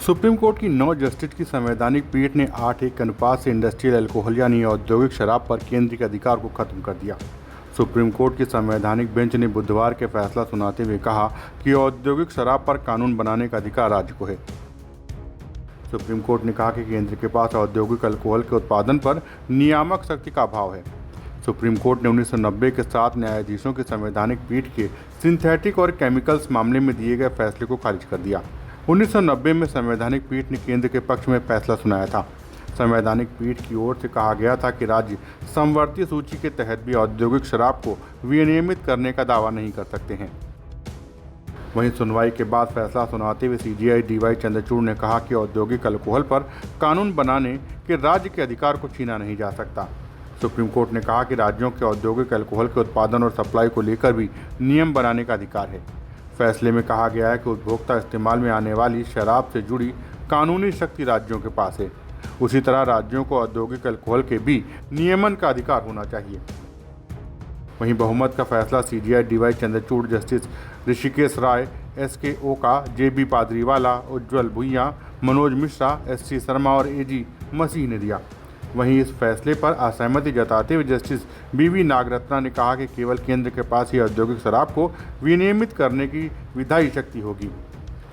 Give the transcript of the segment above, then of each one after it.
Supreme court की 9 justice की संवैधानिक पीठ ने 8:1 के अनुपात से इंडस्ट्रियल अल्कोहल यानी औद्योगिक शराब पर केंद्र के अधिकार को खत्म कर दिया। सुप्रीम कोर्ट की संवैधानिक बेंच ने बुधवार के फैसला सुनाते हुए कहा कि औद्योगिक शराब पर कानून बनाने का अधिकार राज्य को है। सुप्रीम कोर्ट ने कहा कि केंद्र के पास औद्योगिक अल्कोहल के उत्पादन पर नियामक शक्ति का अभाव है। सुप्रीम कोर्ट ने 1990 के 7 न्यायाधीशों की संवैधानिक पीठ के सिंथेटिक और केमिकल्स मामले में दिए गए फैसले को खारिज कर दिया। 1990 में संवैधानिक पीठ ने केंद्र के पक्ष में फैसला सुनाया था। संवैधानिक पीठ की ओर से कहा गया था कि राज्य समवर्ती सूची के तहत भी औद्योगिक शराब को विनियमित करने का दावा नहीं कर सकते हैं। वहीं सुनवाई के बाद फैसला सुनाते हुए सीजेआई डीवाई चंद्रचूड़ ने कहा कि औद्योगिक अल्कोहल पर कानून बनाने के राज्य के अधिकार को छीना नहीं जा सकता। सुप्रीम कोर्ट ने कहा कि राज्यों के औद्योगिक अल्कोहल के उत्पादन और सप्लाई को लेकर भी नियम बनाने का अधिकार है। फैसले में कहा गया है कि उपभोक्ता इस्तेमाल में आने वाली शराब से जुड़ी कानूनी शक्ति राज्यों के पास है। उसी तरह राज्यों को औद्योगिक अल्कोहल के भी नियमन का अधिकार होना चाहिए। वहीं बहुमत का फैसला CJI DY Chandrachud, justice Hrishikesh Roy, SK Oka, JB Pardiwala, Ujjal Bhuyan, Manoj Mishra, SC Sharma और एजी मसीह ने दिया। वहीं इस फैसले पर असहमति जताते हुए जस्टिस बीवी नागरत्ना ने कहा कि केवल केंद्र के पास ही औद्योगिक शराब को विनियमित करने की विधायी शक्ति होगी।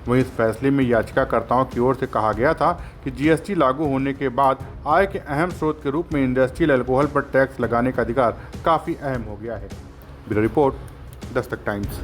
वहीं इस फैसले में याचिकाकर्ताओं की ओर से कहा गया था कि जीएसटी लागू होने के बाद आय के अहम स्रोत के रूप में इंडस्ट्रियल अल्कोहल पर टैक्स लगाने का अधिकार काफ़ी अहम हो गया है। Bureau report, Dastak times.